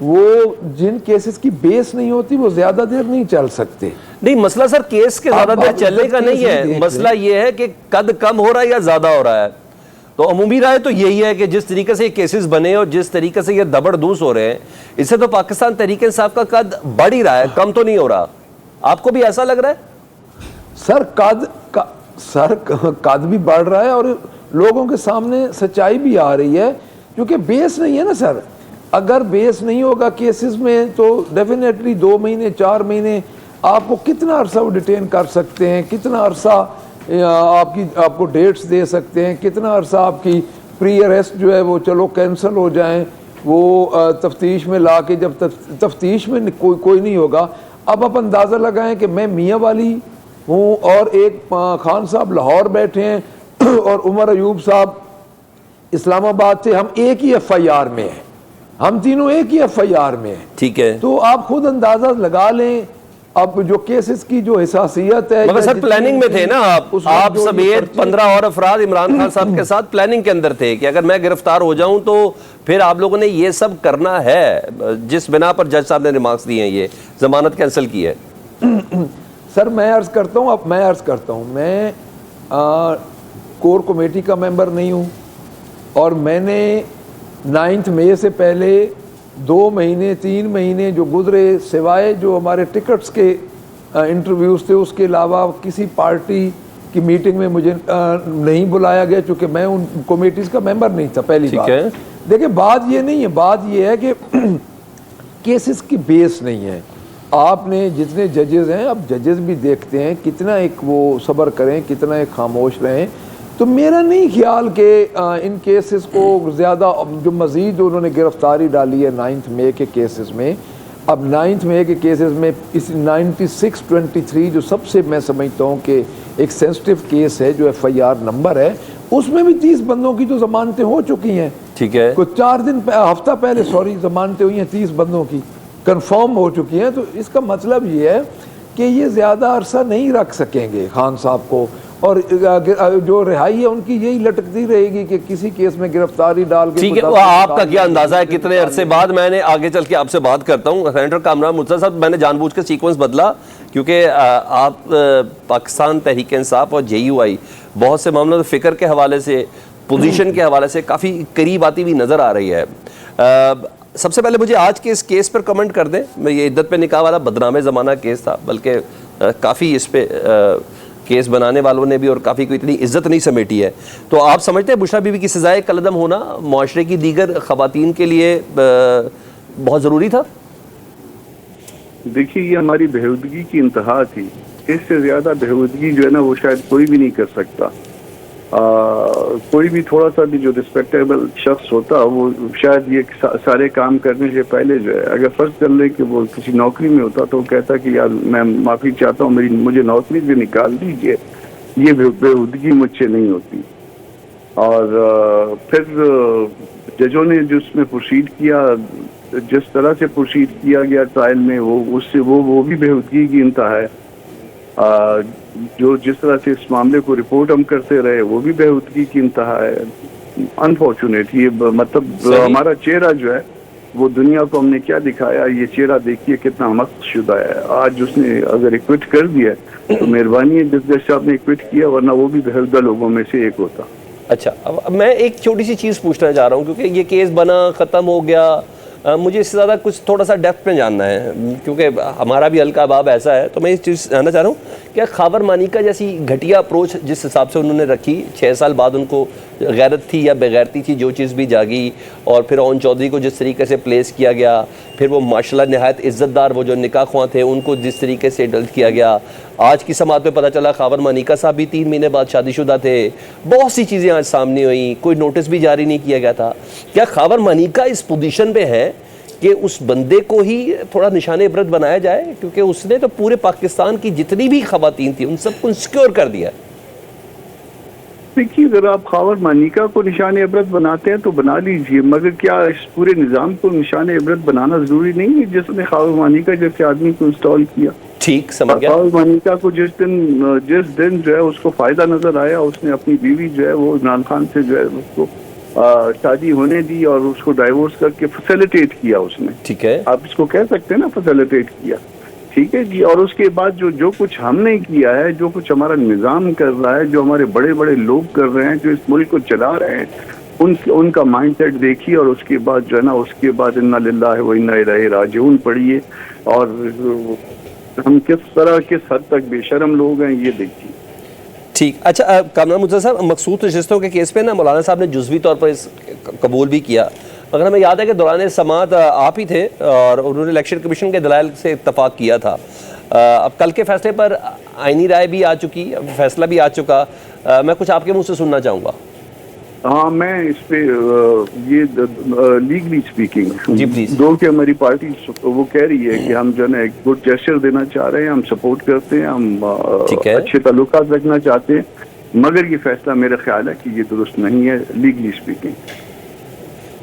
وہ جن کیسز کی بیس نہیں ہوتی وہ زیادہ دیر نہیں چل سکتے. نہیں مسئلہ سر کیس کے زیادہ دیر چلنے کا نہیں ہے, مسئلہ یہ ہے کہ قد کم ہو رہا ہے یا زیادہ ہو رہا ہے. تو عمومی رائے تو یہی ہے کہ جس طریقے سے یہ کیسز بنے اور جس طریقے سے یہ دبڑ دوس ہو رہے ہیں, اس سے تو پاکستان تحریک انصاف کا قد بڑھ ہی رہا ہے, کم تو نہیں ہو رہا. آپ کو بھی ایسا لگ رہا ہے؟ سر قد بھی بڑھ رہا ہے اور لوگوں کے سامنے سچائی بھی آ رہی ہے, کیونکہ بیس نہیں ہے نا سر. اگر بیس نہیں ہوگا کیسز میں تو ڈیفینیٹلی 2 مہینے 4 مہینے آپ کو کتنا عرصہ وہ ڈیٹین کر سکتے ہیں, کتنا عرصہ آپ کو ڈیٹس دے سکتے ہیں, کتنا عرصہ آپ کی پری اریسٹ جو ہے وہ چلو کینسل ہو جائیں, وہ تفتیش میں لا کے جب تفتیش میں کوئی نہیں ہوگا. اب آپ اندازہ لگائیں کہ میں میاں والی ہوں اور ایک خان صاحب لاہور بیٹھے ہیں اور عمر ایوب صاحب اسلام آباد سے, ہم ایک ہی ایف آئی آر میں ہیں, ہم تینوں ایک ہی ایف آئی آر میں ہیں. ٹھیک ہے, تو آپ خود اندازہ لگا لیں اب جو کیسز کی جو حساسیت ہے. مگر سر پلاننگ میں تھے نا آپ سمیت 15 اور افراد عمران خان صاحب کے ساتھ پلاننگ کے اندر تھے کہ اگر میں گرفتار ہو جاؤں تو پھر آپ لوگوں نے یہ سب کرنا ہے, جس بنا پر جج صاحب نے ریمارکس دیے ہیں, یہ ضمانت کینسل کی ہے. سر میں عرض کرتا ہوں میں کور کمیٹی کا ممبر نہیں ہوں, اور میں نے 9 مئی سے پہلے 2 مہینے 3 مہینے جو گزرے, سوائے جو ہمارے ٹکٹس کے انٹرویوز تھے اس کے علاوہ کسی پارٹی کی میٹنگ میں مجھے نہیں بلایا گیا, چونکہ میں ان کمیٹیز کا ممبر نہیں تھا. پہلی بات دیکھیں, بات یہ نہیں ہے, بات یہ ہے کہ کیسز کی بیس نہیں ہے. آپ نے جتنے ججز ہیں, اب ججز بھی دیکھتے ہیں کتنا ایک وہ صبر کریں, کتنا ایک خاموش رہیں. تو میرا نہیں خیال کہ ان کیسز کو زیادہ جو مزید انہوں نے گرفتاری ڈالی ہے 9 مئی کے کیسز میں, اب 9 مئی کے کیسز میں اس 9623 جو سب سے میں سمجھتا ہوں کہ ایک سینسٹیو کیس ہے, جو ایف آئی آر نمبر ہے, اس میں بھی 30 بندوں کی تو ضمانتیں ہو چکی ہیں. ٹھیک ہے, کچھ 4 دن ہفتہ پہلے ضمانتیں ہوئی ہیں 30 بندوں کی, کنفرم ہو چکی ہیں. تو اس کا مطلب یہ ہے کہ یہ زیادہ عرصہ نہیں رکھ سکیں گے خان صاحب کو, اور جو رہائی ہے ان کی یہی لٹکتی رہے گی کہ کسی کیس میں گرفتاری ڈال کے. ٹھیک ہے, وہ آپ کا کیا اندازہ ہے کتنے عرصے بعد؟ میں نے آگے چل کے آپ سے بات کرتا ہوں. سینیٹر کامران مرتضیٰ صاحب, میں نے جان بوجھ کے سیکوینس بدلا کیونکہ آپ پاکستان تحریک انصاف اور جے یو آئی بہت سے معاملات فکر کے حوالے سے, پوزیشن کے حوالے سے کافی قریب آتی ہوئی نظر آ رہی ہے. سب سے پہلے مجھے آج کے اس کیس پر کمنٹ کر دیں. یہ عدت پہ نکاح والا بدنام زمانہ کیس تھا, بلکہ کافی اس پہ کیس بنانے والوں نے بھی اور کافی کوئی اتنی عزت نہیں سمیٹی ہے. تو آپ سمجھتے ہیں بشریٰ بی بی کی سزائے قلعدم ہونا معاشرے کی دیگر خواتین کے لیے بہت ضروری تھا؟ دیکھیے, یہ ہماری بےہودگی کی انتہا تھی. اس سے زیادہ بےہودگی جو ہے نا وہ شاید کوئی بھی نہیں کر سکتا. کوئی بھی تھوڑا سا بھی جو رسپیکٹیبل شخص ہوتا وہ شاید یہ سارے کام کرنے سے پہلے جو ہے, اگر فرض کر لیں کہ وہ کسی نوکری میں ہوتا تو وہ کہتا کہ یار میں معافی چاہتا ہوں, مجھے نوکری سے نکال دیجیے, یہ بےہودگی مجھ سے نہیں ہوتی. اور پھر ججوں نے جو اس میں پروسیڈ کیا, جس طرح سے پروسیڈ کیا گیا ٹرائل میں, وہ بھی بےہودگی کی انتہا ہے. جو جس طرح سے اس معاملے کو رپورٹ ہم کرتے رہے وہ بھی بےہودگی کی انتہا ہے. انفارچونیٹ, یہ مطلب ہمارا چہرہ جو ہے وہ دنیا کو ہم نے کیا دکھایا, یہ چہرہ دیکھیے کتنا مست شدہ ہے. آج اس نے اگر ایکوٹ کر دیا تو مہربانی ہے جس جیسے آپ نے ایکوٹ کیا, ورنہ وہ بھی بےہودہ لوگوں میں سے ایک ہوتا. اچھا, اب میں ایک چھوٹی سی چیز پوچھنا چاہ رہا ہوں, کیونکہ یہ کیس بنا ختم ہو گیا, مجھے اس سے زیادہ کچھ تھوڑا سا ڈیپتھ میں جاننا ہے, کیونکہ ہمارا بھی حلقہ باب ایسا ہے. تو میں اس چیز جاننا چاہ رہا ہوں کہ خاور مانیکا جیسی گھٹیا اپروچ جس حساب سے انہوں نے رکھی, 6 سال بعد ان کو غیرت تھی یا بغیرتی تھی, جو چیز بھی جاگی, اور پھر اون چودھری کو جس طریقے سے پلیس کیا گیا, پھر وہ ماشاءاللہ نہایت عزت دار وہ جو نکاح خواں تھے ان کو جس طریقے سے ڈلٹ کیا گیا. آج کی سماعت میں پتہ چلا خاور مانیکا صاحب بھی 3 مہینے بعد شادی شدہ تھے. بہت سی چیزیں آج سامنے ہوئیں, کوئی نوٹس بھی جاری نہیں کیا گیا تھا. کیا خاور مانیکا اس پوزیشن پہ ہے کہ اس بندے کو ہی تھوڑا نشان عبرت بنایا جائے, کیونکہ اس نے تو پورے پاکستان کی جتنی بھی خواتین تھیں ان سب کو انسیکیور کر دیا؟ دیکھیے, اگر آپ خاور مانیکا کو نشان عبرت بناتے ہیں تو بنا لیجئے, مگر کیا اس پورے نظام کو نشان عبرت بنانا ضروری نہیں ہے جس نے خاور مانیکا جیسے آدمی کو انسٹال کیا؟ ٹھیک, سمجھ گیا. خاور مانیکا کو جس دن جو ہے اس کو فائدہ نظر آیا, اس نے اپنی بیوی جو ہے وہ عمران خان سے جو ہے اس کو شادی ہونے دی اور اس کو ڈائیورس کر کے فیسیلیٹیٹ کیا اس نے. ٹھیک ہے, آپ اس کو کہہ سکتے ہیں نا, فیسیلیٹیٹ کیا. ٹھیک ہے جی. اور اس کے بعد جو کچھ ہم نے کیا ہے, جو کچھ ہمارا نظام کر رہا ہے, جو ہمارے بڑے بڑے لوگ کر رہے ہیں, جو اس ملک کو چلا رہے ہیں, ان کا مائنڈ سیٹ دیکھیے. اور اس کے بعد جو ہے نا, اس کے بعد انا للہ و انا الیہ راجعون پڑھیے. اور ہم کس حد تک بے شرم لوگ ہیں یہ دیکھیے. ٹھیک. اچھا کامران مرتضیٰ صاحب, مقصود نشستوں کے کیس پہ نا مولانا صاحب نے جزوی طور پر اس قبول بھی کیا, مگر ہمیں یاد ہے کہ دوران سماعت آپ ہی تھے اور انہوں نے الیکشن کمیشن کے دلائل سے اتفاق کیا تھا. اب کل کے فیصلے پر آئینی رائے بھی آ چکی, فیصلہ بھی آ چکا, میں کچھ آپ کے منہ سے سننا چاہوں گا. ہاں, میں اس پہ یہ لیگلی اسپیکنگ جی پلیز. دو کہ ہماری پارٹی وہ کہہ رہی ہے کہ ہم جو ہے نا ایک گڈ جیسچر دینا چاہ رہے ہیں, ہم سپورٹ کرتے ہیں, ہم اچھے تعلقات رکھنا چاہتے ہیں, مگر یہ فیصلہ میرا خیال ہے کہ یہ درست نہیں ہے لیگلی اسپیکنگ.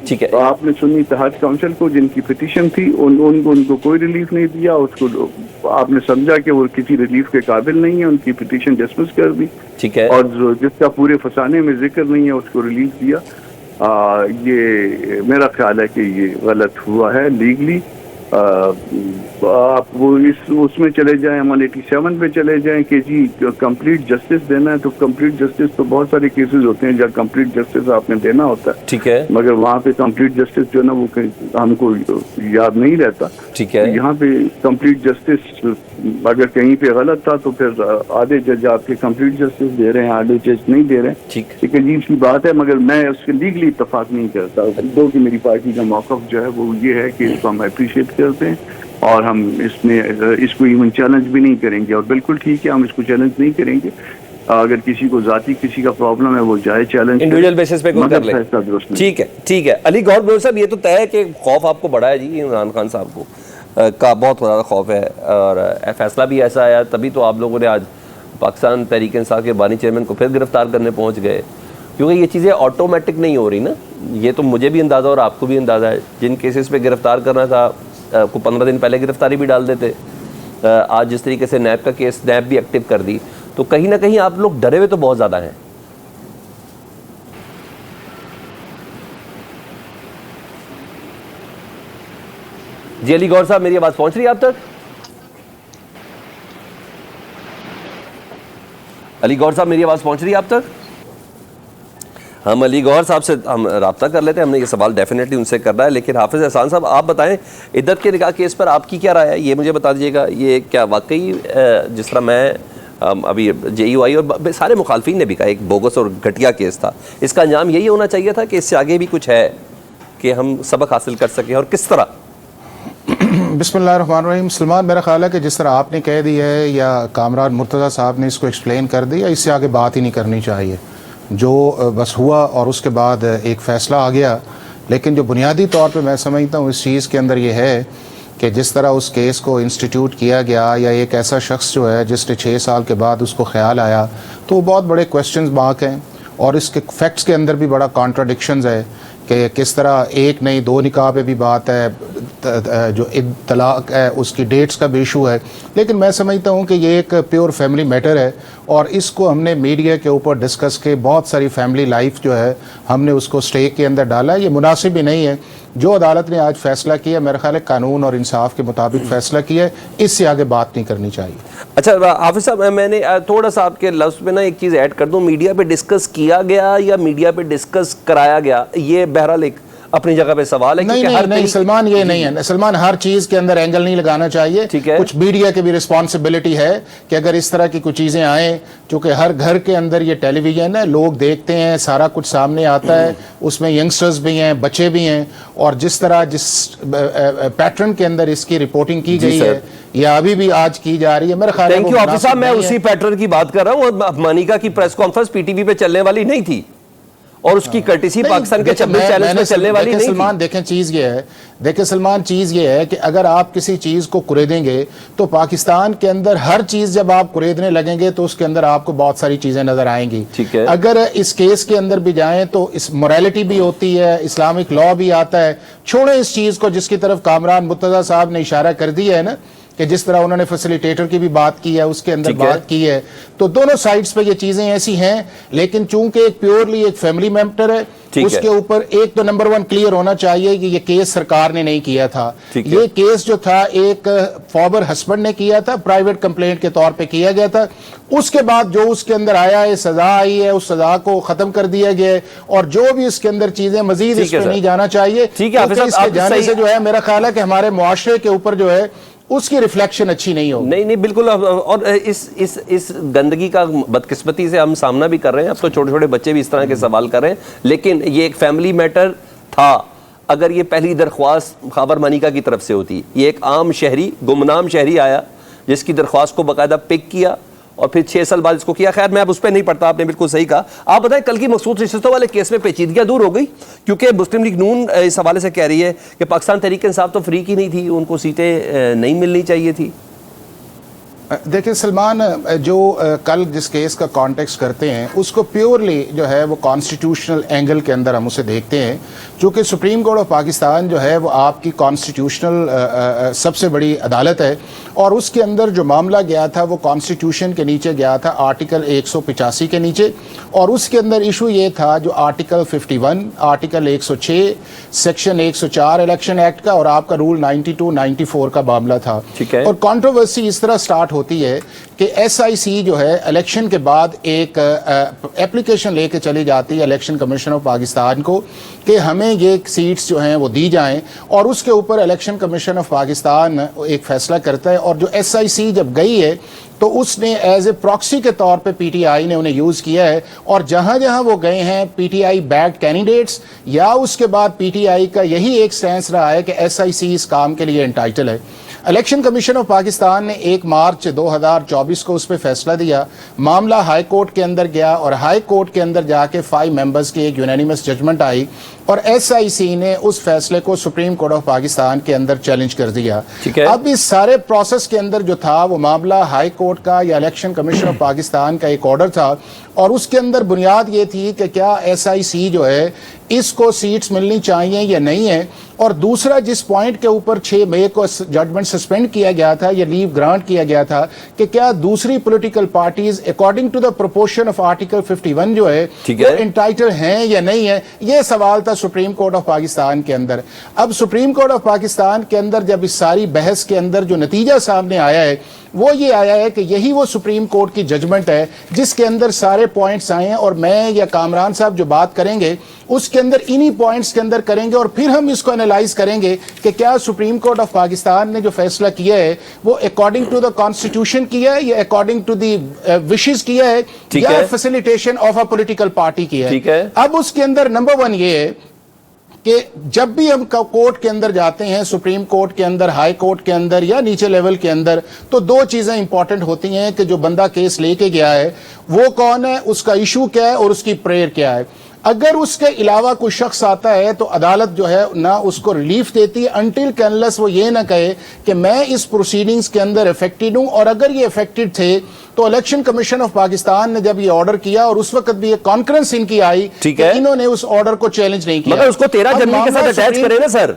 ٹھیک ہے. آپ نے سنی اتحاد کونسل کو جن کی پٹیشن تھی, ان کو کوئی ریلیف نہیں دیا. اس کو آپ نے سمجھا کہ وہ کسی ریلیف کے قابل نہیں ہے, ان کی پٹیشن ڈسمس کر دی. ٹھیک ہے. اور جس کا پورے فسانے میں ذکر نہیں ہے اس کو ریلیف دیا. یہ میرا خیال ہے کہ یہ غلط ہوا ہے لیگلی. آپ وہ اس میں چلے جائیں, 187 پہ چلے جائیں کہ جی کمپلیٹ جسٹس دینا ہے, تو کمپلیٹ جسٹس تو بہت سارے کیسز ہوتے ہیں جہاں کمپلیٹ جسٹس آپ نے دینا ہوتا ہے. ٹھیک ہے. مگر وہاں پہ کمپلیٹ جسٹس جو ہے نا وہ ہم کو یاد نہیں رہتا. ٹھیک ہے. یہاں پہ کمپلیٹ جسٹس اگر کہیں پہ غلط تھا تو پھر آدھے جج آپ کے کمپلیٹ جسٹس دے رہے ہیں, آدھے جج نہیں دے رہے ہیں. ٹھیک. ایک عجیب سی بات ہے, مگر میں اس کے لیگلی اتفاق نہیں کرتا. دو کہ میری پارٹی کا موقف جو ہے وہ یہ ہے کہ اس کو ہم اپریشیٹ کرتے ہیں اور ہم اس کو ایون چیلنج بھی نہیں کریں گے. اور بالکل ٹھیک ہے, ہم اس کو چیلنج نہیں کریں گے. اگر کسی کو ذاتی کسی کا پرابلم ہے وہ جائے چیلنج انڈیویجول بیسس پہ کوئی کر لے. ٹھیک ہے. ٹھیک ہے. علی گور بلو صاحب, یہ تو طے ہے کہ خوف آپ کو بڑا ہے جی عمران خان صاحب کو کا, بہت زیادہ خوف ہے, اور فیصلہ بھی ایسا آیا, تبھی تو آپ لوگوں نے آج پاکستان تحریک انصاف کے بانی چیئرمین کو پھر گرفتار کرنے پہنچ گئے, کیونکہ یہ چیزیں آٹومیٹک نہیں ہو رہی نا. یہ تو مجھے بھی اندازہ اور آپ کو بھی اندازہ ہے, جن کیسز پہ گرفتار کرنا تھا کو 15 دن پہلے گرفتاری بھی ڈال دیتے. آج جس طریقے سے نیب کا کیس نیب بھی ایکٹیو کر دی, تو کہیں نہ کہیں آپ لوگ ڈرے ہوئے تو بہت زیادہ ہیں. جی علی گور صاحب, میری آواز پہنچ رہی ہے آپ تک؟ علی گور صاحب, میری آواز پہنچ رہی ہے آپ تک؟ ہم علی گور صاحب سے ہم رابطہ کر لیتے ہیں, ہم نے یہ سوال ڈیفینیٹلی ان سے کرنا ہے. لیکن حافظ احسان صاحب, آپ بتائیں عدت کے نکاح کیس پر آپ کی کیا رائے ہے, یہ مجھے بتا دیجیے گا. یہ کیا واقعی جس طرح میں ابھی جے یو آئی اور سارے مخالفین نے بھی کہا ایک بوگس اور گھٹیا کیس تھا, اس کا انجام یہی ہونا چاہیے تھا کہ اس سے آگے بھی کچھ ہے کہ ہم سبق حاصل کر سکیں, اور کس طرح؟ بسم اللہ الرحمن الرحیم. سلمان, میرا خیال ہے کہ جس طرح آپ نے کہہ دی ہے یا کامران مرتضیٰ صاحب نے اس کو ایکسپلین کر دیا, اس سے آگے بات ہی نہیں کرنی چاہیے. جو بس ہوا اور اس کے بعد ایک فیصلہ آ گیا. لیکن جو بنیادی طور پہ میں سمجھتا ہوں اس چیز کے اندر یہ ہے کہ جس طرح اس کیس کو انسٹیٹیوٹ کیا گیا, یا ایک ایسا شخص جو ہے جس نے 6 سال کے بعد اس کو خیال آیا, تو وہ بہت بڑے کویسچنز مارک ہیں. اور اس کے فیکٹس کے اندر بھی بڑا کانٹراڈکشنز ہے کہ کس طرح ایک نہیں 2 نکاح پہ بھی بات ہے, جو طلاق ہے اس کی ڈیٹس کا بھی ایشو ہے. لیکن میں سمجھتا ہوں کہ یہ ایک پیور فیملی میٹر ہے, اور اس کو ہم نے میڈیا کے اوپر ڈسکس کے بہت ساری فیملی لائف جو ہے ہم نے اس کو اسٹیک کے اندر ڈالا. یہ مناسب ہی نہیں ہے. جو عدالت نے آج فیصلہ کیا, میرا خیال ہے قانون اور انصاف کے مطابق فیصلہ کیا ہے, اس سے آگے بات نہیں کرنی چاہیے. اچھا حافظ صاحب, میں نے تھوڑا سا آپ کے لفظ میں نا ایک چیز ایڈ کر دوں, میڈیا پہ ڈسکس کیا گیا یا میڈیا پہ ڈسکس کرایا گیا, یہ بہرحال ایک اپنی جگہ پہ سوال ہے. نہیں سلمان, یہ نہیں ہے سلمان, ہر چیز کے اندر اینگل نہیں لگانا چاہیے. کچھ میڈیا کی بھی رسپانسبلٹی ہے کہ اگر اس طرح کی کچھ چیزیں آئیں, چونکہ ہر گھر کے اندر یہ ٹیلی ویژن ہے, لوگ دیکھتے ہیں, سارا کچھ سامنے آتا ہے, اس میں ینگسٹرز بھی ہیں, بچے بھی ہیں, اور جس طرح جس پیٹرن کے اندر اس کی رپورٹنگ کی گئی ہے یا ابھی بھی آج کی جا رہی ہے, میرا خیال ہے تھینک یو حافظ صاحب, میں اسی پیٹرن کی بات کر رہا ہوں. اور مانیکا کی press conference P T V پہ چلنے والی نہیں تھی, اور اس کی کرٹیسی پاکستان کے 26 چینلز پہ چلنے والی نہیں سلمان, دیکھیں چیز یہ ہے, دیکھیں سلمان, چیز یہ ہے کہ اگر آپ کسی چیز کو قریدیں گے تو پاکستان کے اندر ہر چیز جب آپ قریدنے لگیں گے تو اس کے اندر آپ کو بہت ساری چیزیں نظر آئیں گی. اگر اس کیس کے اندر بھی جائیں تو اس موریلٹی بھی ہوتی ہے, اسلامک لا بھی آتا ہے. چھوڑیں اس چیز کو جس کی طرف کامران مرتضیٰ صاحب نے اشارہ کر دیا ہے نا, کہ جس طرح انہوں نے فیسیلیٹیٹر کی بھی بات کی ہے, اس کے اندر بات کی ہے, تو دونوں سائڈز پہ یہ چیزیں ایسی ہیں. لیکن چونکہ ایک پیورلی ایک فیملی میٹر ہے, اس کے اوپر ایک تو نمبر 1 کلیئر ہونا چاہیے کہ یہ کیس سرکار نے نہیں کیا تھا. یہ کیس جو تھا ایک فاربر ہسبینڈ نے کیا تھا, پرائیویٹ کمپلینٹ کے طور پہ کیا گیا تھا. اس کے بعد جو اس کے اندر آیا ہے, سزا آئی ہے, اس سزا کو ختم کر دیا گیا ہے, اور جو بھی اس کے اندر چیزیں مزید اس پہ نہیں جانا چاہیے, کیونکہ اس کے جانے سے جو ہے میرا خیال ہے کہ ہمارے معاشرے کے اوپر جو ہے اس کی ریفلیکشن اچھی نہیں ہوگی. نہیں بالکل. اور اس گندگی کا بدقسمتی سے ہم سامنا بھی کر رہے ہیں. اب تو چھوٹے چھوٹے بچے بھی اس طرح کے سوال کر رہے ہیں, لیکن یہ ایک فیملی میٹر تھا. اگر یہ پہلی درخواست خاور مانیکا کی طرف سے ہوتی, یہ ایک عام شہری, گمنام شہری آیا جس کی درخواست کو باقاعدہ پک کیا اور پھر 6 سال بعد اس کو کیا. خیر میں اب اس پہ نہیں پڑھتا, آپ نے بالکل صحیح کہا. آپ بتائیں کل کی مخصوص رشتوں والے کیس میں پیچیدگیاں دور ہو گئی, کیونکہ مسلم لیگ نون اس حوالے سے کہہ رہی ہے کہ پاکستان تحریک انصاف تو فری کی نہیں تھی, ان کو سیٹیں نہیں ملنی چاہیے تھی. دیکھیں سلمان, جو کل جس کیس کا کانٹیکس کرتے ہیں اس کو پیورلی جو ہے وہ کانسٹیٹیوشنل اینگل کے اندر ہم اسے دیکھتے ہیں, چونکہ سپریم کورٹ آف پاکستان جو ہے وہ آپ کی کانسٹیٹیوشنل سب سے بڑی عدالت ہے, اور اس کے اندر جو معاملہ گیا تھا وہ کانسٹیٹیوشن کے نیچے گیا تھا, آرٹیکل 185 کے نیچے, اور اس کے اندر ایشو یہ تھا جو article 51, article 106, section 104 election act کا, اور آپ کا رول 92, 94 کا معاملہ تھا. اور کنٹروورسی اس طرح سٹارٹ ہوتی ہے کہ ایس آئی سی جو ہے الیکشن کے بعد ایک اپلیکیشن لے کے چلی جاتی ہے الیکشن کمیشن آف پاکستان کو کہ ہمیں یہ سیٹس جو ہیں وہ دی جائیں, اور اس کے اوپر الیکشن کمیشن آف پاکستان ایک فیصلہ کرتا ہے. اور جو ایس آئی سی جب گئی ہے تو اس نے ایز اے پراکسی کے طور پہ پی ٹی آئی نے انہیں یوز کیا ہے, اور جہاں جہاں وہ گئے ہیں P T I backed candidates, یا اس کے بعد پی ٹی آئی کا یہی ایک سٹینس رہا ہے کہ ایس آئی سی اس کام کے لیے انٹائٹل ہے. الیکشن کمیشن آف پاکستان نے 1 مارچ 2024 کو اس پہ فیصلہ دیا, معاملہ ہائی کورٹ کے اندر گیا, اور ہائی کورٹ کے اندر جا کے 5 ممبرز کی ایک یونینیمس ججمنٹ آئی, اور ایس آئی سی نے اس فیصلے کو سپریم کورٹ آف پاکستان کے اندر چیلنج کر دیا. اب اس سارے پروسیس کے اندر جو تھا وہ معاملہ ہائی کورٹ کا یا الیکشن کمیشن آف پاکستان کا ایک آرڈر تھا, اور اس کے اندر بنیاد یہ تھی کہ کیا ایس آئی سی جو ہے اس کو سیٹس ملنی چاہیے یا نہیں ہے. اور دوسرا جس پوائنٹ کے اوپر 6 مئی کو ججمنٹ سسپینڈ کیا گیا تھا یا لیو گرانٹ کیا گیا تھا کہ کیا دوسری political parties according to the proportion of article 51 جو ہے وہ انٹائٹل ہیں یا نہیں ہے, یہ سوال تھا سپریم کورٹ آف پاکستان کے اندر. اب سپریم کورٹ آف پاکستان کے اندر جب اس ساری بحث کے اندر جو نتیجہ سامنے آیا ہے وہ یہ آیا ہے کہ یہی وہ سپریم کورٹ کی ججمنٹ ہے جس کے اندر سارے پوائنٹس آئے ہیں, اور میں یا کامران صاحب جو بات کریں گے اس کے اندر انہی پوائنٹس کے اندر کریں گے, اور پھر ہم اس کو انالائز کریں گے کہ کیا سپریم کورٹ آف پاکستان نے جو فیصلہ کیا ہے وہ اکارڈنگ ٹو دا کانسٹیٹیوشن کیا ہے یا اکارڈنگ ٹو دی وشز کیا ہے یا facilitation of a political party کی ہے. اب اس کے اندر نمبر 1 یہ ہے کہ جب بھی ہم کورٹ کے اندر جاتے ہیں, سپریم کورٹ کے اندر, ہائی کورٹ کے اندر یا نیچے لیول کے اندر, تو 2 چیزیں امپورٹنٹ ہوتی ہیں کہ جو بندہ کیس لے کے گیا ہے وہ کون ہے, اس کا ایشو کیا ہے اور اس کی پریئر کیا ہے. اگر اس کے علاوہ کوئی شخص آتا ہے تو عدالت جو ہے نہ اس کو ریلیف دیتی ہے انٹل کینلس وہ یہ نہ کہے کہ میں اس پروسیڈنگز کے اندر افیکٹڈ ہوں. اور اگر یہ افیکٹڈ تھے تو الیکشن کمیشن آف پاکستان نے جب یہ آرڈر کیا, اور اس وقت بھی یہ کانفرنس ان کی آئی کہ انہوں نے اس آرڈر کو چیلنج نہیں کیا, مگر اس کو 13 جنوری کے ساتھ اٹیچ کرے نا سر.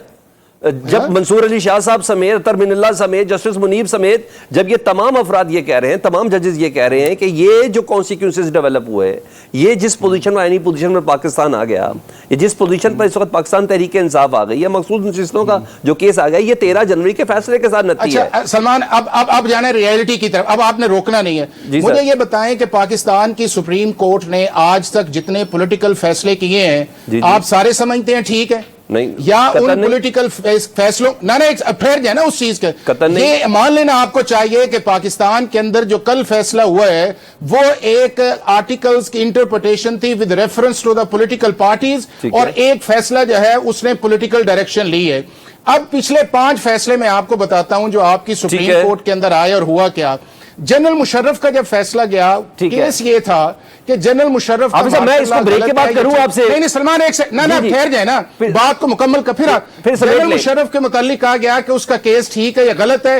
جب منصور علی شاہ صاحب سمیت, اطہر من اللہ سمیت, جسٹس منیب سمیت, جب یہ تمام افراد یہ کہہ رہے ہیں, تمام ججز یہ کہہ رہے ہیں کہ یہ جو کانسیکوینسز ڈیولپ ہوئے, یہ جس پوزیشن میں آئینی پوزیشن میں پاکستان آ گیا, یہ جس پوزیشن پر اس وقت پاکستان تحریک انصاف آ گئی, یہ مخصوص نشستوں کا جو کیس آ گیا, یہ 13 جنوری کے فیصلے کے ساتھ نتی ہے. اچھا سلمان, اب جانے ریئلٹی کی طرف, اب آپ نے روکنا نہیں ہے. مجھے یہ بتائیں کہ پاکستان کی سپریم کورٹ نے آج تک جتنے پولیٹیکل فیصلے کیے ہیں آپ سارے سمجھتے ہیں ٹھیک ہے نہیں, یا ان پولیٹیکل فیصلوں پھر جو ہے نا اس چیز کے یہ مان لینا آپ کو چاہیے کہ پاکستان کے اندر جو کل فیصلہ ہوا ہے وہ ایک آرٹیکلز کی انٹرپریٹیشن تھی with reference to the political parties, اور ایک فیصلہ جو ہے اس نے پولیٹیکل ڈائریکشن لی ہے. اب پچھلے 5 فیصلے میں آپ کو بتاتا ہوں جو آپ کی سپریم کورٹ کے اندر آئے اور ہوا کیا. جنرل مشرف کا جب فیصلہ گیا, کیس یہ تھا کہ جنرل مشرف میں اس کو بریک کے بعد کروں آپ سے. نہیں سلمان ایک نہ ٹھہر جائے نا, بات کو مکمل کر. پھر جنرل مشرف کے متعلق کہا گیا کہ اس کا کیس ٹھیک ہے یا غلط ہے,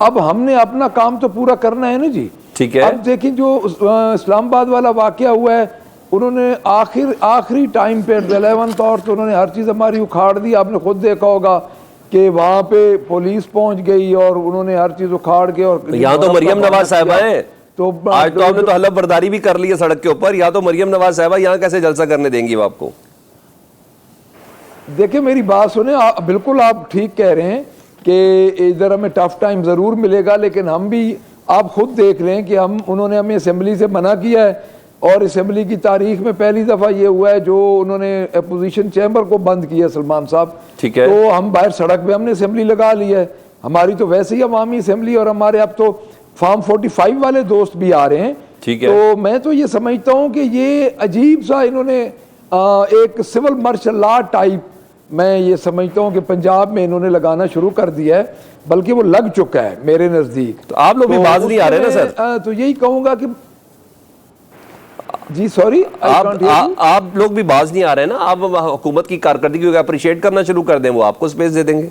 اب ہم نے اپنا کام تو پورا کرنا ہے نا جی. ٹھیک ہے. اب دیکھیں جو اسلام آباد والا واقعہ ہوا ہے, انہوں نے آخری ٹائم پہ 11 اور تو انہوں نے ہر چیز ہماری اکھاڑ دی. آپ نے خود دیکھا ہوگا کہ وہاں پہ پولیس پہنچ گئی اور انہوں نے ہر چیز اکھاڑ کے. اور یہاں تو مریم نواز صاحبہ ہیں, تو آج تو آپ نے تو حلف برداری بھی کر لی ہے سڑک کے اوپر. یا تو مریم نواز صاحبہ یہاں کیسے جلسہ کرنے دیں گی وہ آپ کو؟ دیکھیں میری بات سنیں, بالکل آپ ٹھیک کہہ رہے ہیں کہ ادھر ہمیں ٹف ٹائم ضرور ملے گا, لیکن ہم بھی آپ خود دیکھ رہے ہیں کہ انہوں نے ہمیں اسمبلی سے منع کیا ہے, اور اسمبلی کی تاریخ میں پہلی دفعہ یہ ہوا ہے جو انہوں نے اپوزیشن چیمبر کو بند کیا سلمان صاحب. ٹھیک ہے. تو ہم باہر سڑک پہ ہم نے اسمبلی لگا لی ہے. ہماری تو ویسے ہی عوامی اسمبلی, اور ہمارے اب تو فارم 45 والے دوست بھی آ رہے ہیں. ٹھیک ہے. تو میں تو یہ سمجھتا ہوں کہ یہ عجیب سا انہوں نے ایک سول مارشل لا ٹائپ, میں یہ سمجھتا ہوں کہ پنجاب میں انہوں نے لگانا شروع کر دیا ہے, بلکہ وہ لگ چکا ہے میرے نزدیک. تو آپ لوگ بھی باز نہیں آ رہے نا سر؟ تو یہی کہوں گا کہ جی سوری, آپ لوگ بھی باز نہیں آ رہے نا. آپ حکومت کی کارکردگی کو اپریشیٹ کرنا شروع کر دیں, وہ آپ کو سپیس دے دیں گے.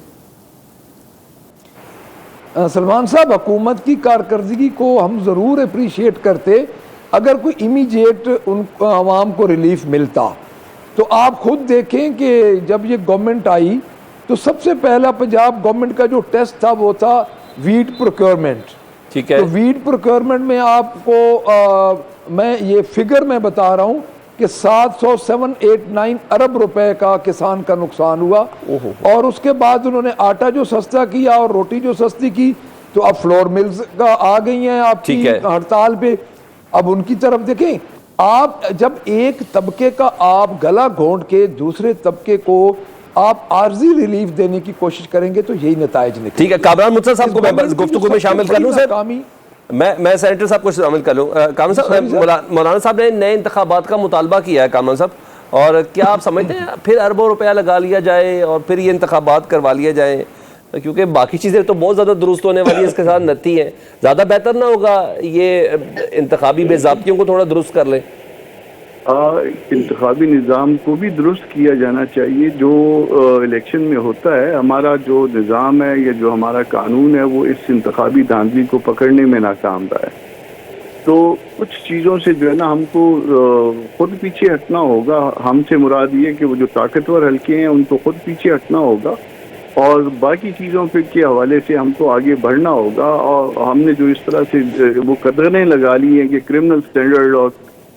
سلمان صاحب, حکومت کی کارکردگی کو ہم ضرور اپریشیٹ کرتے اگر کوئی امیجیٹ ان عوام کو ریلیف ملتا. تو آپ خود دیکھیں کہ جب یہ گورنمنٹ آئی تو سب سے پہلا پنجاب گورنمنٹ کا جو ٹیسٹ تھا وہ تھا ویٹ پروکیورمنٹ. ٹھیک ہے. تو ویٹ پروکیورمنٹ میں آپ کو میں یہ فگر میں بتا رہا ہوں کہ 789 ارب روپے کا کسان کا نقصان ہوا. اور اس کے بعد انہوں نے آٹا جو سستا کیا اور روٹی جو سستی کی, تو اب فلور ملز کا آ گئی ہیں آپ کی ہڑتال پہ. اب ان کی طرف دیکھیں, آپ جب ایک طبقے کا آپ گلا گھونٹ کے دوسرے طبقے کو آپ عارضی ریلیف دینے کی کوشش کریں گے تو یہی نتائج نکلیں. ٹھیک ہے. کامران مرتضیٰ صاحب کو میں گفتگو میں شامل کر لوں سر, میں سینیٹر صاحب کو شامل کر لوں. کامران صاحب, مولانا صاحب نے نئے انتخابات کا مطالبہ کیا ہے کامران صاحب, اور کیا آپ سمجھتے ہیں پھر اربوں روپیہ لگا لیا جائے اور پھر یہ انتخابات کروا لیا جائے, کیونکہ باقی چیزیں تو بہت زیادہ درست ہونے والی ہے, اس کے ساتھ نتی ہیں, زیادہ بہتر نہ ہوگا یہ انتخابی بے ضابطیوں کو تھوڑا درست کر لیں؟ انتخابی نظام کو بھی درست کیا جانا چاہیے. جو الیکشن میں ہوتا ہے, ہمارا جو نظام ہے یا جو ہمارا قانون ہے وہ اس انتخابی دھاندلی کو پکڑنے میں ناکام رہا ہے. تو کچھ چیزوں سے جو ہے نا ہم کو خود پیچھے ہٹنا ہوگا. ہم سے مراد یہ کہ وہ جو طاقتور حلقے ہیں ان کو خود پیچھے ہٹنا ہوگا, اور باقی چیزوں کے حوالے سے ہم کو آگے بڑھنا ہوگا. اور ہم نے جو اس طرح سے وہ قدریں لگا لی ہیں کہ کرمنل سٹینڈرڈ اور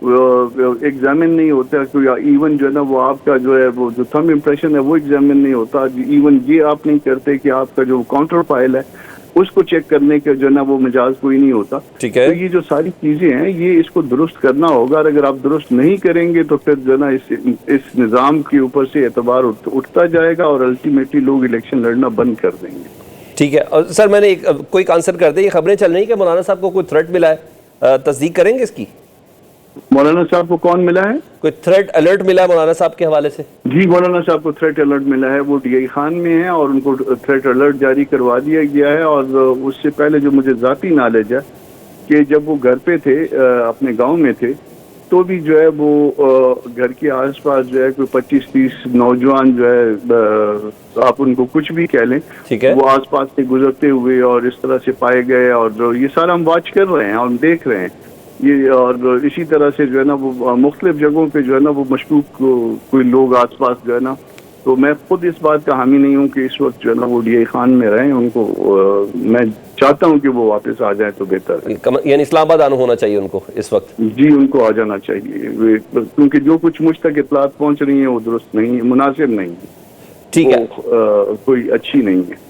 ایگزامن نہیں ہوتا, ایون جو ہے نا وہ آپ کا جو ہے وہ جو تھم امپریشن ہے وہ ایگزامن نہیں ہوتا. ایون یہ آپ نہیں کرتے کہ آپ کا جو کاؤنٹر فائل ہے اس کو چیک کرنے کا جو ہے نا وہ مجاز کوئی نہیں ہوتا. تو یہ جو ساری چیزیں ہیں یہ اس کو درست کرنا ہوگا. اور اگر آپ درست نہیں کریں گے تو پھر جو ہے نا اس نظام کے اوپر سے اعتبار اٹھتا جائے گا, اور الٹیمیٹلی لوگ الیکشن لڑنا بند کر دیں گے. ٹھیک ہے. اور سر میں نے کوئی آنسر کر دیں, یہ خبریں چل رہی ہیں کہ مولانا صاحب کو کوئی تھریٹ ملا ہے, تصدیق کریں گے اس کی؟ مولانا صاحب کو کون ملا ہے؟ کوئی تھریٹ الرٹ ملا ہے مولانا صاحب کے حوالے سے؟ جی, مولانا صاحب کو تھریٹ الرٹ ملا ہے. وہ ڈی آئی خان میں ہیں اور ان کو تھریٹ الرٹ جاری کروا دیا گیا ہے. اور اس سے پہلے جو مجھے ذاتی نالج ہے کہ جب وہ گھر پہ تھے, اپنے گاؤں میں تھے, تو بھی جو ہے وہ گھر کے آس پاس جو ہے کوئی 25-30 نوجوان جو ہے آپ ان کو کچھ بھی کہہ لیں, وہ آس پاس سے گزرتے ہوئے اور اس طرح سے پائے گئے. اور یہ سارا ہم واچ کر رہے ہیں اور ہم دیکھ رہے ہیں یہ. اور اسی طرح سے جو ہے نا وہ مختلف جگہوں پہ جو ہے نا وہ مشکوک کوئی لوگ آس پاس جو ہے نا, تو میں خود اس بات کا حامی نہیں ہوں کہ اس وقت جو ہے نا وہ ڈی آئی خان میں رہیں. ان کو میں چاہتا ہوں کہ وہ واپس آ جائیں تو بہتر ہے. یعنی اسلام آباد آنا ہونا چاہیے ان کو اس وقت؟ جی, ان کو آ جانا چاہیے, کیونکہ جو کچھ مجھ تک اطلاعات پہنچ رہی ہیں وہ درست نہیں ہے, مناسب نہیں ہے. ٹھیک ہے, کوئی اچھی نہیں ہے.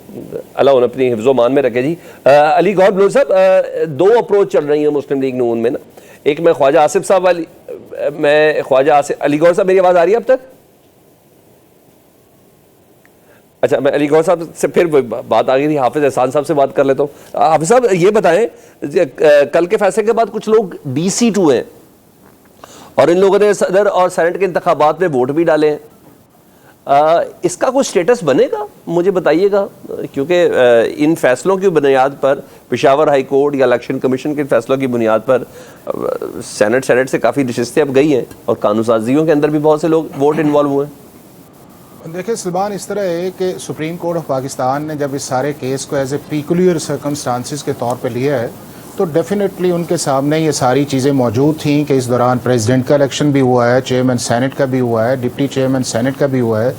اللہ انہیں اپنی حفظ و مان میں رکھے. جی علی گور بلوچ صاحب, 2 اپروچ چل رہی ہیں مسلم لیگ نون میں نا. ایک میں خواجہ آصف صاحب والی, میں خواجہ آصف, علی گور صاحب میری آواز آ رہی ہے اب تک؟ اچھا, میں علی گور صاحب سے پھر بات آ گئی تھی, حافظ احسان صاحب سے بات کر لیتا ہوں. حافظ صاحب یہ بتائیں, کل کے فیصلے کے بعد کچھ لوگ ڈی سی 2 ہیں اور ان لوگوں نے صدر اور سینٹ کے انتخابات میں ووٹ بھی ڈالے ہیں, اس کا کوئی سٹیٹس بنے گا مجھے بتائیے گا, کیونکہ ان فیصلوں کی بنیاد پر پشاور ہائی کورٹ یا الیکشن کمیشن کے فیصلوں کی بنیاد پر سینٹ سے کافی نشستیں اب گئی ہیں اور قانون سازیوں کے اندر بھی بہت سے لوگ ووٹ انوالو ہوئے ہیں. دیکھیں سلمان، اس طرح ہے کہ سپریم کورٹ آف پاکستان نے جب اس سارے کیس کو ایز اے پیکولیئر سرکمسٹانسز کے طور پہ لیا ہے تو ڈیفینیٹلی ان کے سامنے یہ ساری چیزیں موجود تھیں کہ اس دوران پریزیڈنٹ کا الیکشن بھی ہوا ہے، چیئرمین سینٹ کا بھی ہوا ہے، ڈپٹی چیئرمین سینٹ کا بھی ہوا ہے.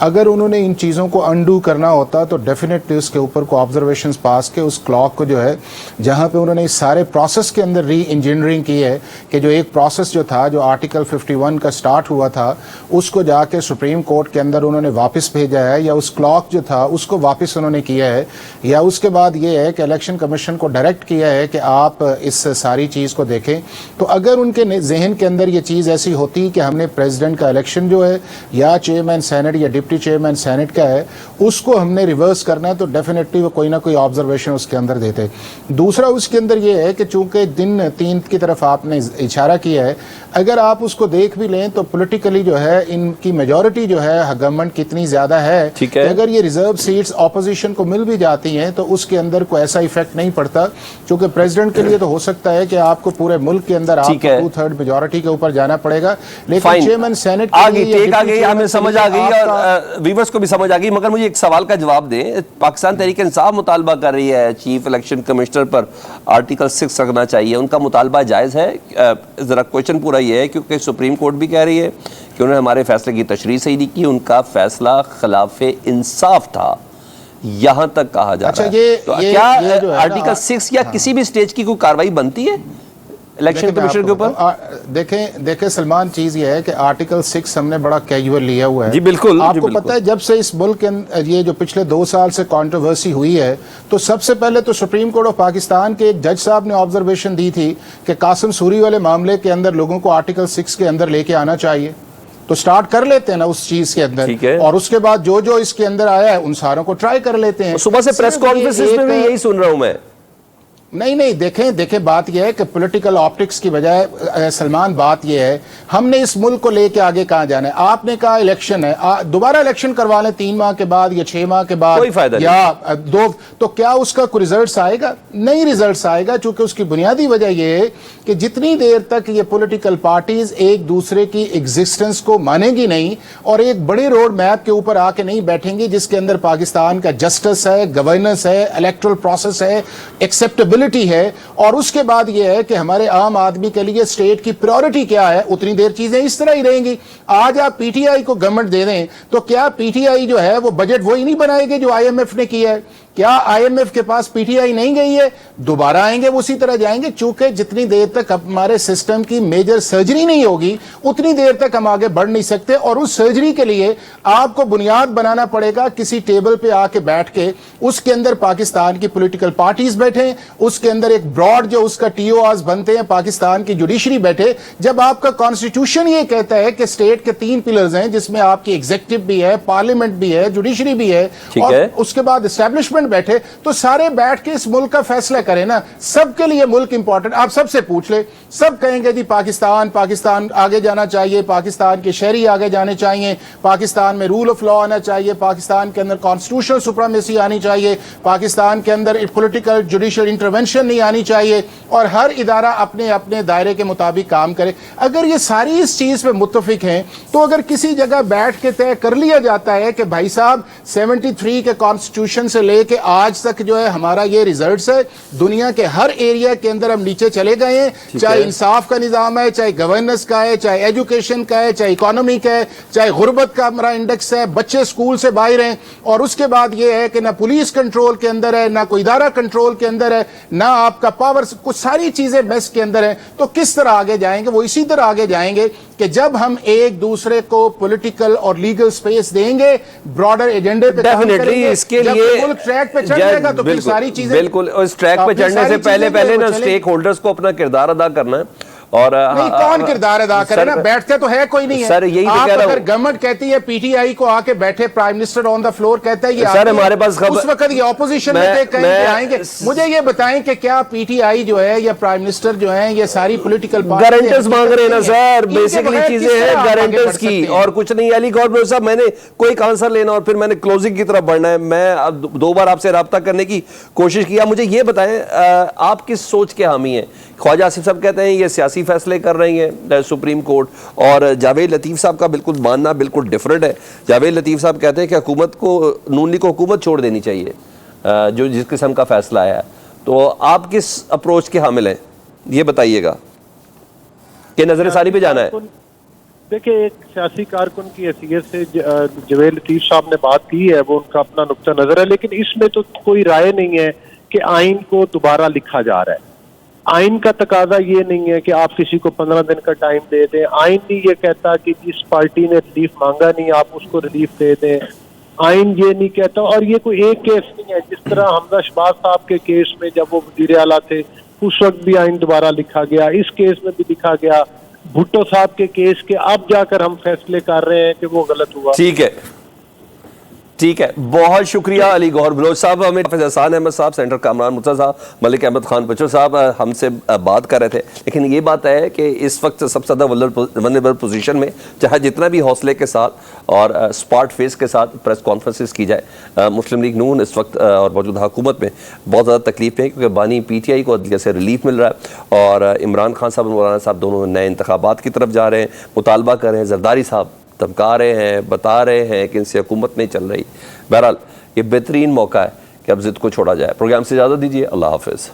اگر انہوں نے ان چیزوں کو انڈو کرنا ہوتا تو ڈیفینیٹلی اس کے اوپر کو آبزرویشنز پاس کے اس کلاک کو جو ہے جہاں پہ انہوں نے اس سارے پروسیس کے اندر ری انجینئرنگ کی ہے کہ جو ایک پروسیس جو تھا جو آرٹیکل 51 کا سٹارٹ ہوا تھا اس کو جا کے سپریم کورٹ کے اندر انہوں نے واپس بھیجا ہے، یا اس کلاک جو تھا اس کو واپس انہوں نے کیا ہے، یا اس کے بعد یہ ہے کہ الیکشن کمیشن کو ڈائریکٹ کیا ہے کہ آپ اس ساری چیز کو دیکھیں. تو اگر ان کے ذہن کے اندر یہ چیز ایسی ہوتی کہ ہم نے پریزیڈنٹ کا الیکشن جو ہے یا چیئرمین سینٹ یا ڈپٹی چیئرمین سینٹ کا ہے اس کو ہم نے ریورس کرنا ہے، تو ڈیفینیٹلی وہ کوئی نہ کوئی آبزرویشن اس کے اندر دیتے. دوسرا اس کے اندر یہ ہے کہ چونکہ دن 3 کی طرف آپ نے اشارہ کیا ہے، اگر آپ اس کو دیکھ بھی لیں تو پولیٹیکلی جو ہے ان کی میجورٹی جو ہے گورنمنٹ کتنی زیادہ ہے کہ اگر یہ ریزرو سیٹس اپوزیشن کو مل بھی جاتی ہیں تو اس کے اندر کوئی ایسا ایفیکٹ نہیں پڑتا، چونکہ پریزیڈنٹ کے لیے تو ہو سکتا ہے کہ آپ کو پورے ملک کے اندر آپ کو 2/3 میجورٹی کے اوپر جانا پڑے گا، لیکن چیئرمین سینٹ ہمیں سمجھ آ گئی اور ویورز کو بھی سمجھ آ گئی. مگر مجھے ایک سوال کا جواب دیں. پاکستان تحریک انصاف مطالبہ کر رہی ہے چیف الیکشن کمشنر پر آرٹیکل 6 رکھنا چاہیے، ان کا مطالبہ جائز ہے؟ ذرا کوشچن پورا یہ ہے کیونکہ سپریم کورٹ بھی کہہ رہی ہے کہ انہوں نے ہمارے فیصلے کی تشریح صحیح نہیں کی، ان کا فیصلہ خلاف انصاف تھا، یہاں تک کہا جا رہا ہے. تو کیا آرٹیکل 6 یا کسی بھی سٹیج کی کوئی کاروائی بنتی ہے الیکشن کمیشن کے اوپر؟ دیکھیں سلمان، چیز یہ ہے کہ آرٹیکل 6 ہم نے بڑا کیجول لیا ہوا ہے. جی بالکل. آپ کو پتہ ہے جب سے اس ملک کے یہ جو پچھلے 2 سال سے کانٹروورسی ہوئی ہے تو سب سے پہلے تو سپریم کورٹ آف پاکستان کے ایک جج صاحب نے آبزرویشن دی تھی کہ قاسم سوری والے معاملے کے اندر لوگوں کو آرٹیکل 6 کے اندر لے کے آنا چاہیے. تو سٹارٹ کر لیتے ہیں نا اس چیز کے اندر، اور اس کے بعد جو اس کے اندر آیا ہے ان ساروں کو ٹرائی کر لیتے ہیں. صبح سے پریس کانفرنس میں بھی یہی سن رہا ہوں میں. نہیں دیکھیں بات یہ ہے کہ پولیٹیکل آپٹکس کی بجائے سلمان بات یہ ہے ہم نے اس ملک کو لے کے آگے کہاں جانا ہے. آپ نے کہا الیکشن ہے، دوبارہ الیکشن کروا لیں 3 ماہ کے بعد یا 6 ماہ کے بعد کوئی فائدہ یا 2، تو کیا اس کا کوئی ریزلٹس آئے گا؟ نہیں ریزلٹس آئے گا، چونکہ اس کی بنیادی وجہ یہ ہے کہ جتنی دیر تک یہ پولیٹیکل پارٹیز ایک دوسرے کی ایگزسٹنس کو مانیں گی نہیں اور ایک بڑے روڈ میپ کے اوپر آ کے نہیں بیٹھیں گی جس کے اندر پاکستان کا جسٹس ہے، گورننس ہے، الیکٹرل پروسیس ہے، ایکسیپٹیبلٹی ہے، اور اس کے بعد یہ ہے کہ ہمارے عام آدمی کے لیے اسٹیٹ کی پریورٹی کیا ہے، اتنی دیر چیزیں اس طرح ہی رہیں گی. آج آپ پی ٹی آئی کو گورنمنٹ دے دیں تو کیا پی ٹی آئی جو ہے وہ بجٹ وہی نہیں بنائے گی جو آئی ایم ایف نے کیا ہے؟ کیا آئی ایم ایف کے پاس پی ٹی آئی نہیں گئی ہے؟ دوبارہ آئیں گے وہ اسی طرح جائیں گے. چونکہ جتنی دیر تک ہمارے سسٹم کی میجر سرجری نہیں ہوگی اتنی دیر تک ہم آگے بڑھ نہیں سکتے، اور اس سرجری کے لیے آپ کو بنیاد بنانا پڑے گا کسی ٹیبل پہ آ کے بیٹھ کے، اس کے اندر پاکستان کی پولیٹیکل پارٹیز بیٹھیں، اس کے اندر ایک براڈ جو اس کا ٹی او آرز بنتے ہیں پاکستان کی جوڈیشری بیٹھے. جب آپ کا کانسٹیٹیوشن یہ کہتا ہے کہ اسٹیٹ کے 3 پلرز ہیں جس میں آپ کی ایگزیکٹو بھی ہے، پارلیمنٹ بھی ہے، جوڈیشری بھی ہے، اور اس کے بعد اسٹیبلشمنٹ بیٹھے، تو سارے بیٹھ کے اس ملک کا فیصلہ کریں نا. سب کے لیے ملک امپورٹنٹ. آپ سب سے پوچھ لیں، سب کہیں گے جی پاکستان آگے جانا چاہیے، پاکستان کے شہری آگے جانے چاہیے، پاکستان میں رول آف لا آنا چاہیے، پاکستان کے اندر کانسٹیٹیوشنل سپریمیسی آنی چاہیے، پاکستان کے اندر پولیٹیکل جوڈیشل انٹرونشن نہیں آنی چاہیے، اور ہر ادارہ اپنے اپنے دائرے کے مطابق کام کرے. اگر یہ ساری اس چیز پہ متفق ہیں تو اگر کسی جگہ بیٹھ کے طے کر لیا جاتا ہے کہ بھائی صاحب 73 کے کانسٹیٹیوشن سے لے کے آج تک جو ہے ہمارا یہ ریزلٹس ہے، دنیا کے ہر ایریا کے اندر ہم نیچے چلے گئے ہیں، چاہے انصاف کا نظام ہے، چاہے گورننس کا ہے، چاہے ایجوکیشن کا ہے، چاہے اکانومی کا ہے، چاہے غربت کا ہمارا انڈیکس ہے، بچے سکول سے باہر ہیں، اور اس کے بعد یہ ہے کہ نہ پولیس کنٹرول کے اندر ہے، نہ کوئی ادارہ کنٹرول کے اندر ہے، نہ آپ کا پاور، کچھ ساری چیزیں میس کے اندر ہیں. تو کس طرح آگے جائیں گے؟ وہ اسی طرح آگے جائیں گے کہ جب ہم ایک دوسرے کو پولیٹیکل اور لیگل سپیس دیں گے، براڈر ایجنڈے پہ کام کریں گے، اس کے جب لیے ملک ٹریک پہ چڑھ جائے گا تو پھر ساری چیزیں بالکل اس ٹریک پہ چڑھنے سے پہلے نا اسٹیک ہولڈرز کو اپنا کردار ادا کرنا ہے. اور نہیں، کون کردار ادا کرے نا؟ بیٹھتے تو ہے کوئی نہیں ہے. سر یہی تو آپ کہہ رہا اگر ہوں، گورنمنٹ کہتی ہے پی ٹی آئی کو آ کے بیٹھے، prime minister on the floor کہتا ہے یہ سر ہمارے پاس خبر، اس وقت یہ اپوزیشن میں کہیں گے آئیں گے. مجھے یہ بتائیں کہ کیا پی ٹی آئی جو ہے یا پرائم منسٹر جو ہیں یہ ساری پولیٹیکل گارنٹرز مانگ رہے ہیں نا سر، بیسیکلی چیزیں ہیں گارنٹرز کی اور کچھ نہیں. علی گورنر صاحب، میں نے کوئی آنسر لینا اور پھر میں نے کلوزنگ کی طرف بڑھنا ہے. میں 2 بار آپ سے رابطہ کرنے کی کوشش کیا. مجھے یہ بتائیں آپ کس سوچ کے حامی ہیں؟ خواجہ آصف صاحب کہتے ہیں یہ سیاسی فیصلے کر رہی ہیں سپریم کورٹ. اور جاوید لطیف صاحب کا بالکل ماننا بالکل ڈیفرنٹ ہے. جاوید لطیف صاحب کہتے ہیں کہ حکومت کو, نون لیگ کو حکومت چھوڑ دینی چاہیے جو جس قسم کا فیصلہ آیا ہے. تو آپ کس اپروچ کے حامل ہیں یہ بتائیے گا کہ نظر ثانی پہ جانا ہے؟ دیکھیں, ایک سیاسی کارکن کی حیثیت سے جاوید لطیف صاحب نے بات کی ہے, وہ ان کا اپنا نقطہ نظر ہے, لیکن اس میں تو کوئی رائے نہیں ہے کہ آئین کو دوبارہ لکھا جا رہا ہے. آئین کا تقاضا یہ نہیں ہے کہ آپ کسی کو 15 دن کا ٹائم دے دیں. آئین نہیں یہ کہتا کہ جس پارٹی نے ریلیف مانگا نہیں آپ اس کو ریلیف دے دیں. آئین یہ نہیں کہتا, اور یہ کوئی ایک کیس نہیں ہے. جس طرح حمزہ شہباز صاحب کے کیس میں جب وہ وزیر اعلیٰ تھے اس وقت بھی آئین دوبارہ لکھا گیا, اس کیس میں بھی لکھا گیا. بھٹو صاحب کے کیس کے اب جا کر ہم فیصلے کر رہے ہیں کہ وہ غلط ہوا. ٹھیک ہے, بہت شکریہ علی گوہر بلوچ صاحب. ہمیں احسان احمد صاحب, سینٹر کامران مرتضیٰ صاحب, ملک احمد خان بچو صاحب ہم سے بات کر رہے تھے. لیکن یہ بات ہے کہ اس وقت سب سے زیادہ ولنریبل پوزیشن میں, چاہے جتنا بھی حوصلے کے ساتھ اور اسپاٹ فیس کے ساتھ پریس کانفرنسز کی جائے, مسلم لیگ نون اس وقت اور موجودہ حکومت میں بہت زیادہ تکلیف ہے, کیونکہ بانی پی ٹی آئی کو عدلیہ سے ریلیف مل رہا ہے اور عمران خان صاحب اور مولانا صاحب دونوں نئے انتخابات کی طرف جا رہے ہیں, مطالبہ کر رہے ہیں. زرداری صاحب دھمکا رہے ہیں, بتا رہے ہیں کہ ان سے حکومت نہیں چل رہی. بہرحال یہ بہترین موقع ہے کہ اب ضد کو چھوڑا جائے. پروگرام سے اجازت دیجیے, اللہ حافظ.